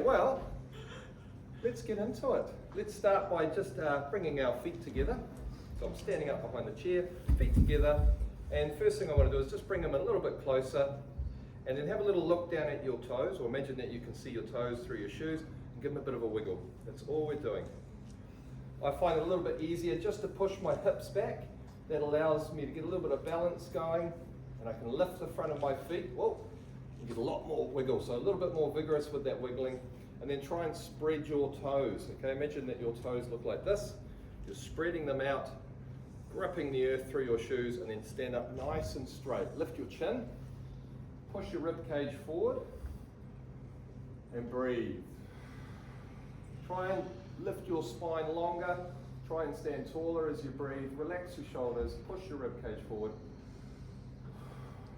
well, let's get into it. Let's start by just bringing our feet together. So I'm standing up behind the chair, feet together, and first thing I want to do is just bring them a little bit closer, and then have a little look down at your toes, or imagine that you can see your toes through your shoes, and give them a bit of a wiggle. That's all we're doing. I find it a little bit easier just to push my hips back. That allows me to get a little bit of balance going, and I can lift the front of my feet, whoa, and get a lot more wiggle. So a little bit more vigorous with that wiggling, and then try and spread your toes. Okay, imagine that your toes look like this. You're spreading them out, gripping the earth through your shoes, and then stand up nice and straight. Lift your chin, push your rib cage forward, and breathe. Try and lift your spine longer. Try and stand taller as you breathe. Relax your shoulders, push your rib cage forward.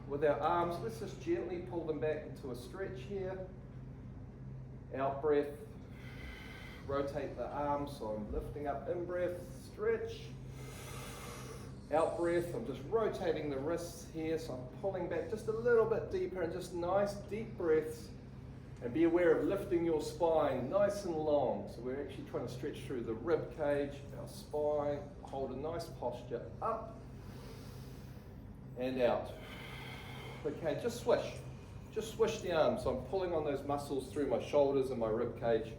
With our arms, let's just gently pull them back into a stretch here. Out breath, rotate the arms, so I'm lifting up, in breath, stretch. Out breath, I'm just rotating the wrists here, so I'm pulling back just a little bit deeper, and just nice deep breaths. And be aware of lifting your spine nice and long. So we're actually trying to stretch through the rib cage, our spine, hold a nice posture up and out. Okay, just swish. Just swish the arms. So I'm pulling on those muscles through my shoulders and my rib cage.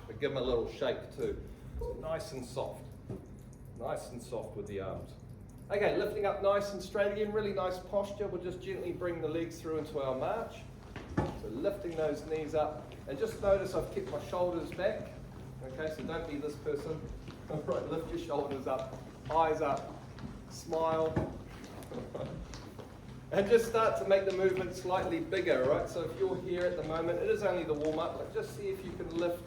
But give them a little shake too. So nice and soft. Nice and soft with the arms. Okay, lifting up nice and straight again, really nice posture. We'll just gently bring the legs through into our march. So lifting those knees up, and just notice I've kept my shoulders back. Okay, so don't be this person. All right, lift your shoulders up, eyes up, smile. And just start to make the movement slightly bigger, right? So if you're here at the moment, it is only the warm-up, but just see if you can lift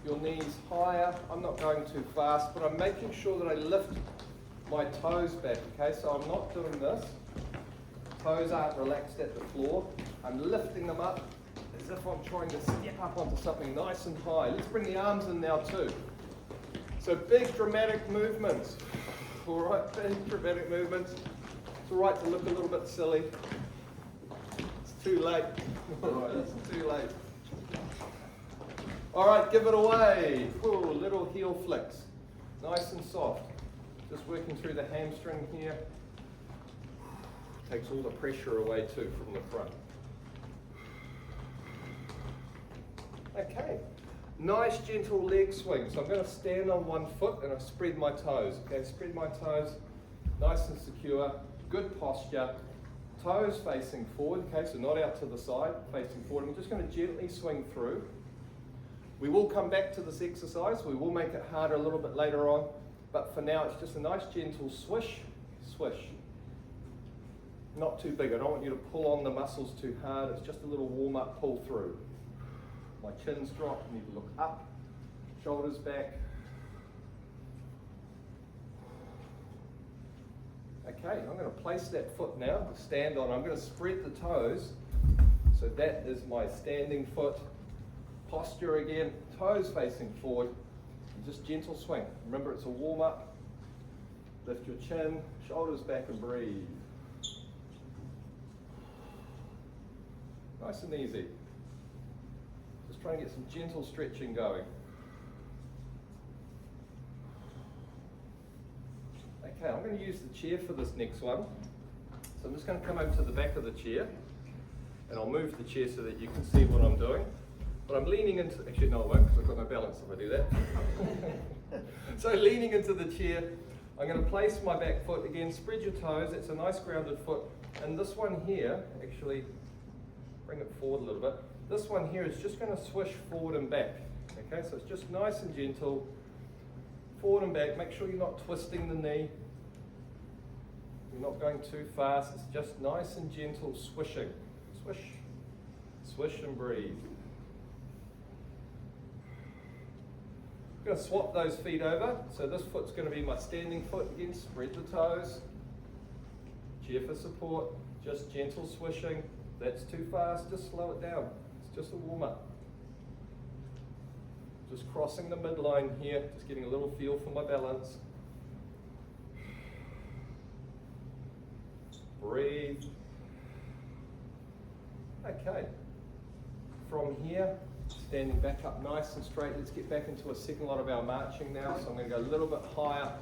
your knees higher. I'm not going too fast, but I'm making sure that I lift my toes back, okay? So I'm not doing this. Toes aren't relaxed at the floor. I'm lifting them up as if I'm trying to step up onto something nice and high. Let's bring the arms in now too. So big dramatic movements. All right, big dramatic movements. It's all right to look a little bit silly. It's too late. All right, it's too late. All right, give it away. Ooh, little heel flicks. Nice and soft. Just working through the hamstring here. Takes all the pressure away too from the front. Okay, nice gentle leg swing. So I'm going to stand on one foot and I spread my toes. Okay, spread my toes, nice and secure, good posture. Toes facing forward, okay, so not out to the side, facing forward. I'm just going to gently swing through. We will come back to this exercise. We will make it harder a little bit later on, but for now it's just a nice gentle swish, swish. Not too big. I don't want you to pull on the muscles too hard. It's just a little warm-up pull through. My chin's dropped. I need to look up. Shoulders back. Okay, I'm going to place that foot now to stand on. I'm going to spread the toes. So that is my standing foot. Posture again. Toes facing forward. And just gentle swing. Remember, it's a warm-up. Lift your chin, shoulders back, and breathe. Nice and easy. Just try and get some gentle stretching going. Okay, I'm going to use the chair for this next one. So I'm just going to come over to the back of the chair, and I'll move the chair so that you can see what I'm doing. But I'm leaning into, actually no I won't because I've got no balance if I do that. So leaning into the chair, I'm going to place my back foot again, spread your toes, it's a nice grounded foot. And this one here, actually, bring it forward a little bit. This one here is just going to swish forward and back. Okay, so it's just nice and gentle. Forward and back. Make sure you're not twisting the knee. You're not going too fast. It's just nice and gentle swishing. Swish, swish and breathe. I'm going to swap those feet over. So this foot's going to be my standing foot. Again, spread the toes. Chair for support. Just gentle swishing. If that's too fast, just slow it down. It's just a warm-up. Just crossing the midline here, just getting a little feel for my balance. Breathe. Okay. from here, standing back up nice and straight. Let's get back into a second lot of our marching now. So I'm going to go a little bit higher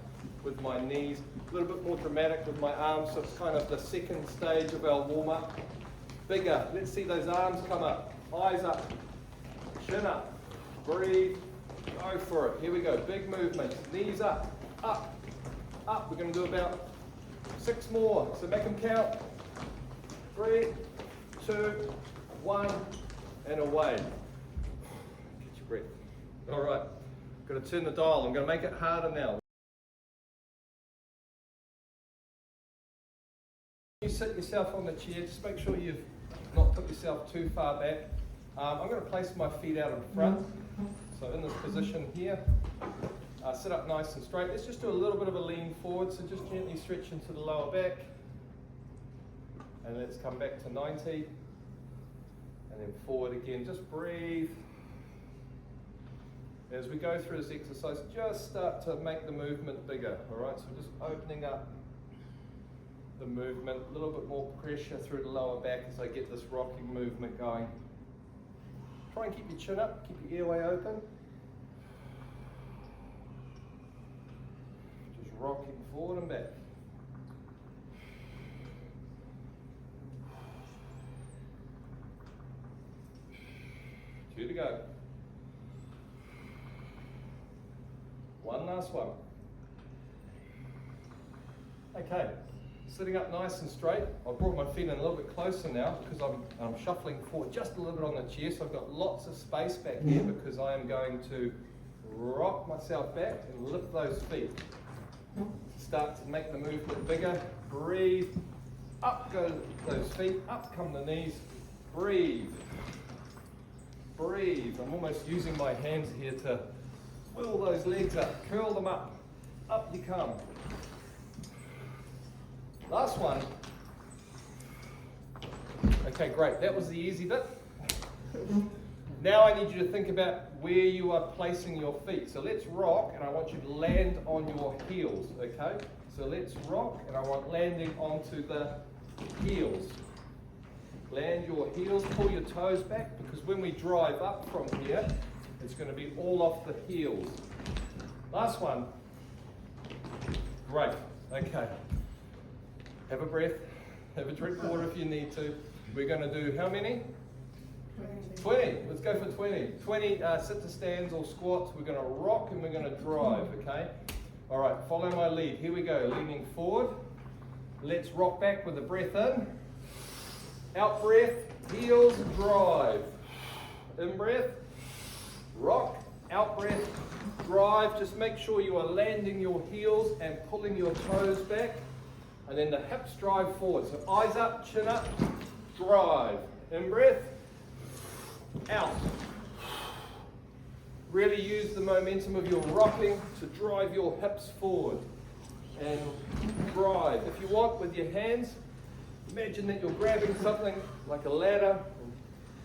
with my knees, a little bit more dramatic with my arms, so it's kind of the second stage of our warm-up. Bigger, let's see those arms come up, eyes up, chin up, breathe, go for it. Here we go, big movements, knees up, up, up. We're going to do about 6 more, so make them count. 3, 2, 1, and away. Get your breath. All right, got to turn the dial. I'm going to make it harder now. You sit yourself on the chair, just make sure you've not put yourself too far back. I'm going to place my feet out in front. So in this position here, sit up nice and straight. Let's just do a little bit of a lean forward, so just gently stretch into the lower back. And let's come back to 90. And then forward again, just breathe. As we go through this exercise, just start to make the movement bigger, all right? So just opening up the movement, a little bit more pressure through the lower back as I get this rocking movement going. Try and keep your chin up, keep your airway open. Just rocking forward and back. 2 to go. 1 last one. Okay. Sitting up nice and straight. I've brought my feet in a little bit closer now because I'm shuffling forward just a little bit on the chair, so I've got lots of space back here because I am going to rock myself back and lift those feet. Start to make the movement bigger. Breathe. Up go those feet. Up come the knees. Breathe. Breathe. I'm almost using my hands here to wheel those legs up. Curl them up. Up you come. Last one. Okay, great. That was the easy bit. Now I need you to think about where you are placing your feet. So let's rock, and I want you to land on your heels, okay? So let's rock, and I want landing onto the heels. Land your heels, pull your toes back, because when we drive up from here, it's going to be all off the heels. Last one. Great. Okay. Have a breath, have a drink of water if you need to. We're going to do how many? 20. Let's go for 20. 20 sit to stands or squats. We're going to rock and we're going to drive, okay? All right, follow my lead. Here we go, leaning forward. Let's rock back with a breath in. Out breath, heels, drive. In breath, rock. Out breath, drive. Just make sure you are landing your heels and pulling your toes back. And then the hips drive forward. So eyes up, chin up, drive. In breath, out. Really use the momentum of your rocking to drive your hips forward. And drive. If you want, with your hands, imagine that you're grabbing something like a ladder,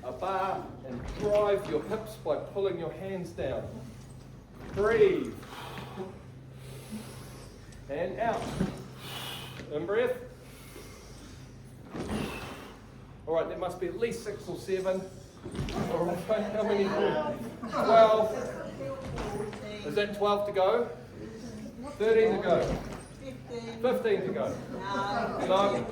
a bar, and drive your hips by pulling your hands down. Breathe. And out. In breath. All right, there must be at least 6 or 7. All right, how many? 12. Is that 12 to go? 13 to go. 15 to go. No.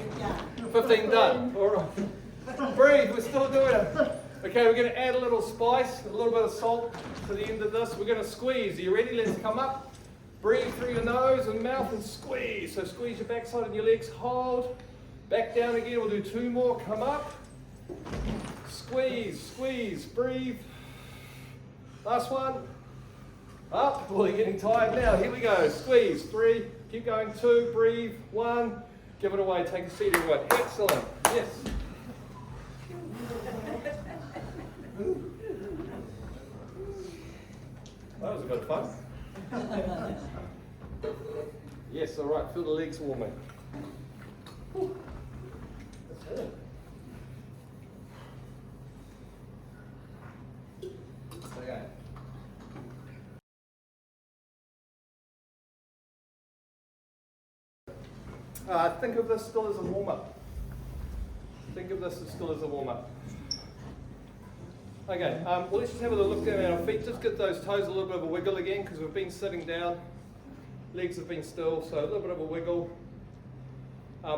15 done. All right. Breathe, we're still doing it. Okay, we're going to add a little spice, a little bit of salt to the end of this. We're going to squeeze. Are you ready? Let's come up. Breathe through your nose and mouth and squeeze. So squeeze your backside and your legs. Hold. Back down again. We'll do 2 more. Come up. Squeeze, squeeze. Breathe. Last one. Up. Well, you're getting tired now. Here we go. Squeeze. 3. Keep going. 2. Breathe. 1. Give it away. Take a seat, everyone. Excellent. Yes. That was a bit of fun. Yes, all right, feel the legs warming. That's it. Okay. Think of this still as a warm-up. Think of this as still as a warm-up. Okay, well let's just have a look down at our feet. Just get those toes a little bit of a wiggle again because we've been sitting down. Legs have been still, so a little bit of a wiggle.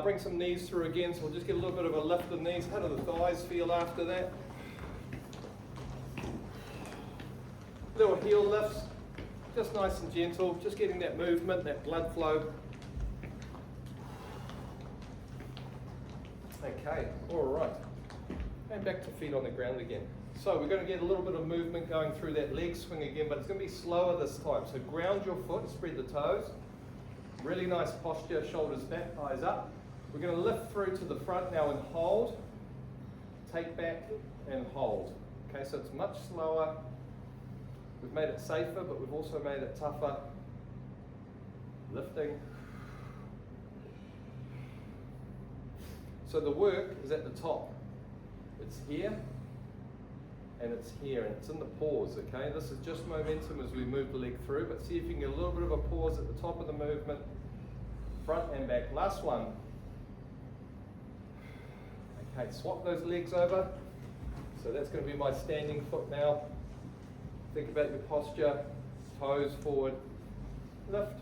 Bring some knees through again, so we'll just get a little bit of a lift of the knees. How do the thighs feel after that? Little heel lifts, just nice and gentle, just getting that movement, that blood flow. Okay, all right. And back to feet on the ground again. So we're going to get a little bit of movement going through that leg swing again, but it's going to be slower this time. So ground your foot, spread the toes. Really nice posture, shoulders back, eyes up. We're going to lift through to the front now and hold. Take back and hold. Okay, so it's much slower. We've made it safer, but we've also made it tougher. Lifting. So the work is at the top. It's here, and it's here, and it's in the pause, okay? This is just momentum as we move the leg through, but see if you can get a little bit of a pause at the top of the movement, front and back. Last one. Okay, swap those legs over. So that's going to be my standing foot now. Think about your posture, toes forward, lift.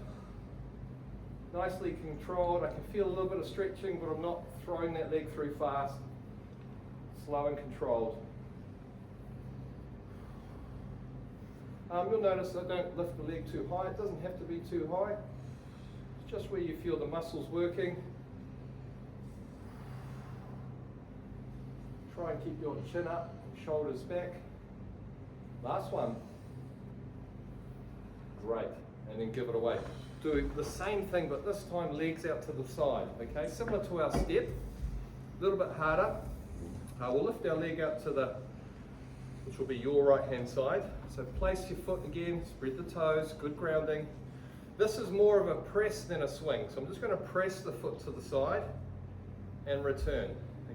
Nicely controlled. I can feel a little bit of stretching, but I'm not throwing that leg through fast. Slow and controlled. You'll notice I don't lift the leg too high. It doesn't have to be too high. It's just where you feel the muscles working. Try and keep your chin up, shoulders back. Last one. Great. And then give it away. Do the same thing, but this time legs out to the side. Okay, similar to our step. A little bit harder. We'll lift our leg out to the, which will be your right hand side. So place your foot again, spread the toes, good grounding. This is more of a press than a swing. So I'm just going to press the foot to the side and return.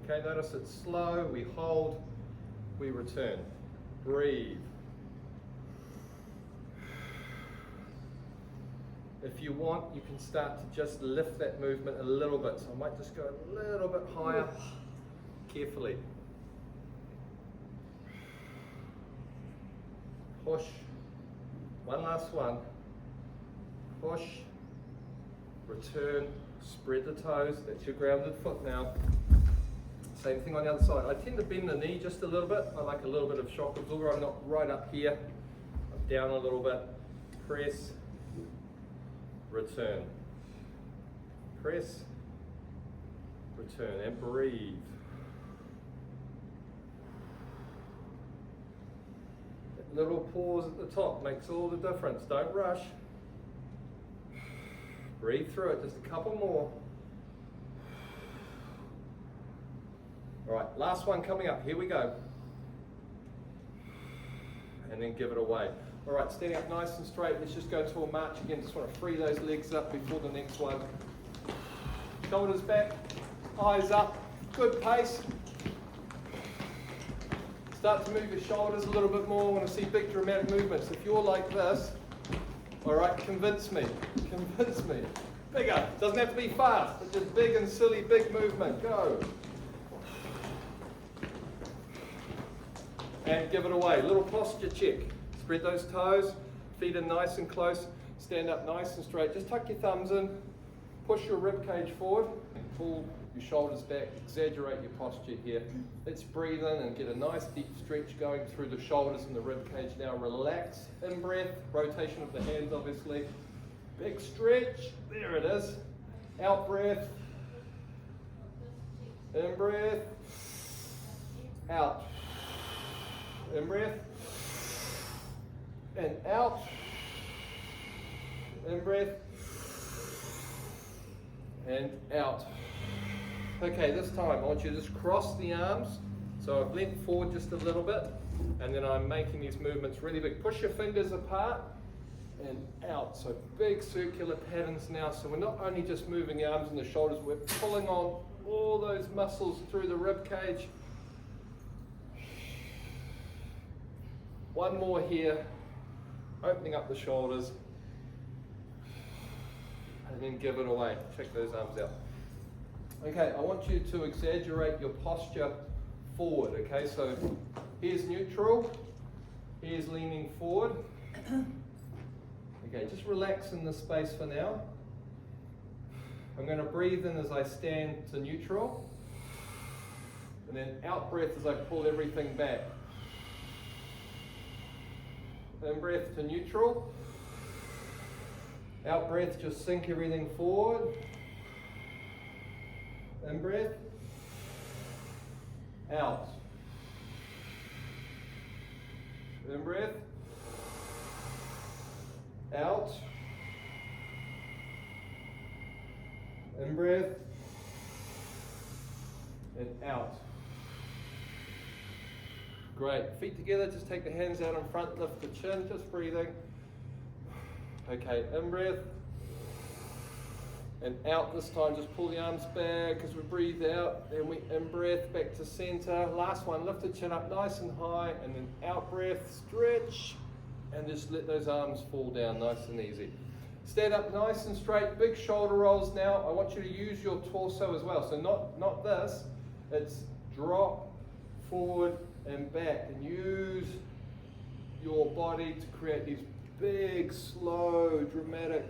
Okay, notice it's slow, we hold, we return. Breathe. If you want, you can start to just lift that movement a little bit. So I might just go a little bit higher, carefully. Push. One last one. Push. Return. Spread the toes. That's your grounded foot now. Same thing on the other side. I tend to bend the knee just a little bit. I like a little bit of shock absorber. I'm not right up here. I'm down a little bit. Press. Return. Press. Return. And breathe. That little pause at the top makes all the difference. Don't rush. Breathe through it. Just a couple more. All right, last one coming up. Here we go. And then give it away. All right, standing up nice and straight. Let's just go to a march again. Just want to free those legs up before the next one. Shoulders back, eyes up, good pace. Start to move your shoulders a little bit more. I want to see big dramatic movements. If you're like this, all right, convince me. Convince me. Bigger. Doesn't have to be fast, but just big and silly, big movement. Go. And give it away. Little posture check. Spread those toes, feet in nice and close, stand up nice and straight. Just tuck your thumbs in, push your rib cage forward, and pull your shoulders back, exaggerate your posture here. Let's breathe in and get a nice deep stretch going through the shoulders and the rib cage now. Relax, in breath, rotation of the hands obviously. Big stretch, there it is. Out breath, in breath, out. In breath, and out, in breath, and out. Okay, this time I want you to just cross the arms. So I've leant forward just a little bit, and then I'm making these movements really big. Push your fingers apart and out. So big circular patterns now. So we're not only just moving the arms and the shoulders, we're pulling on all those muscles through the rib cage. One more here, opening up the shoulders, and then give it away. Check those arms out. Okay, I want you to exaggerate your posture forward. Okay, so here's neutral, here's leaning forward. Okay, just relax in this space for now. I'm going to breathe in as I stand to neutral, and then out breath as I pull everything back. In breath to neutral. Out breath, just sink everything forward. In breath. Out. In breath. Out. In breath. And out. Great. Feet together, just take the hands out in front, lift the chin, just breathing. Okay, in breath. And out this time, just pull the arms back as we breathe out. Then we in breath, back to center. Last one, lift the chin up nice and high, and then out breath, stretch, and just let those arms fall down nice and easy. Stand up nice and straight, big shoulder rolls now. I want you to use your torso as well. So not this, it's drop, forward, and back, and use your body to create these big, slow, dramatic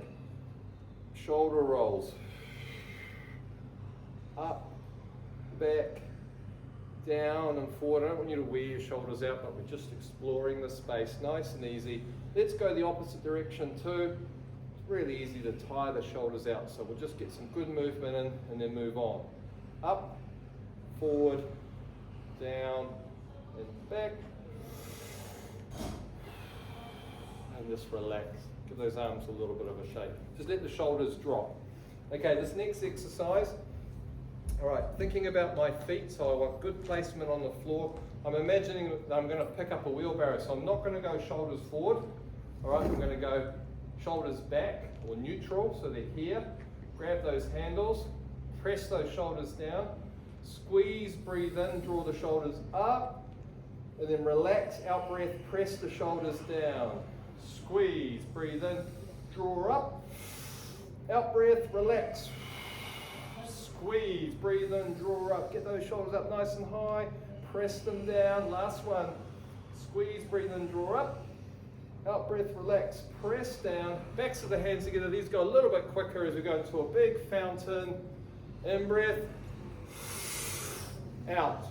shoulder rolls. Up, back, down and forward. I don't want you to wear your shoulders out, but we're just exploring the space nice and easy. Let's go the opposite direction too. It's really easy to tie the shoulders out, so we'll just get some good movement in and then move on. Up, forward, down, and back, and just relax. Give those arms a little bit of a shake. Just let the shoulders drop. Okay, this next exercise, all right, thinking about my feet, so I want good placement on the floor. I'm imagining that I'm going to pick up a wheelbarrow, so I'm not going to go shoulders forward. All right, I'm going to go shoulders back or neutral, so they're here. Grab those handles, press those shoulders down, squeeze, breathe in, draw the shoulders up, and then relax, out breath, press the shoulders down. Squeeze, breathe in, draw up, out breath, relax. Squeeze, breathe in, draw up, get those shoulders up nice and high, press them down. Last one, squeeze, breathe in, draw up, out breath, relax, press down, backs of the hands together. These go a little bit quicker as we go into a big fountain. In breath, out.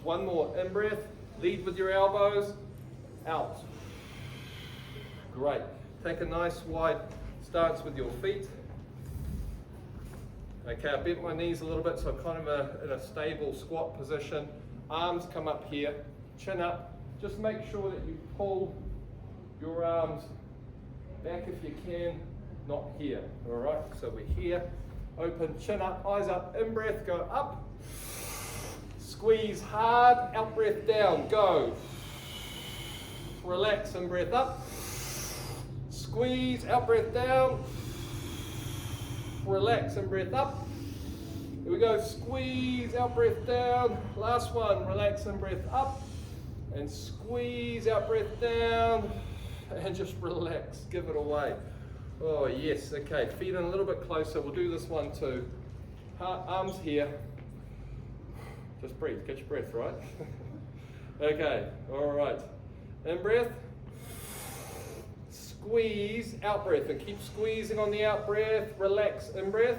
One more, in breath, lead with your elbows, out. Great. Take a nice wide stance with your feet. Okay, I bent my knees a little bit, so I'm kind of in a stable squat position. Arms come up here, chin up. Just make sure that you pull your arms back if you can, not here. All right, so we're here. Open, chin up, eyes up, in breath, go up. Squeeze hard, out breath down, go. Relax, in breath up. Squeeze, out breath down. Relax, in breath up. Here we go, squeeze, out breath down. Last one, relax, in breath up. And squeeze, out breath down. And just relax, give it away. Oh yes, okay, feet in a little bit closer. We'll do this one too. Arms here. Just breathe, catch your breath, right? Okay, all right. In breath. Squeeze, out breath, and keep squeezing on the out breath. Relax, in breath.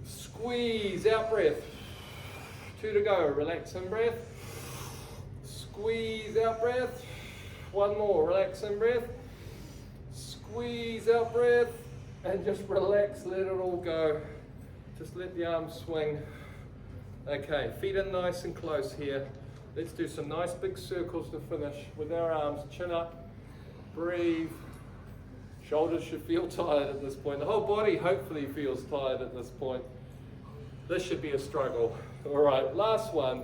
Squeeze, out breath. 2 to go, relax, in breath. Squeeze, out breath. 1 more, relax, in breath. Squeeze, out breath. And just relax, let it all go. Just let the arms swing. Okay, feet in nice and close here. Let's do some nice big circles to finish with our arms, chin up, breathe. Shoulders should feel tired at this point. The whole body hopefully feels tired at this point. This should be a struggle. All right, last one.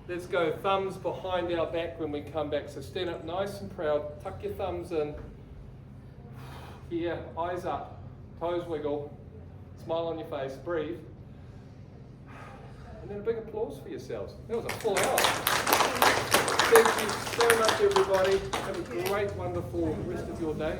Let's go thumbs behind our back when we come back. So stand up nice and proud, tuck your thumbs in. Here, eyes up, toes wiggle, smile on your face, breathe. And then a big applause for yourselves. That was a full hour. Thank you so much, everybody. Have a great, wonderful rest of your day.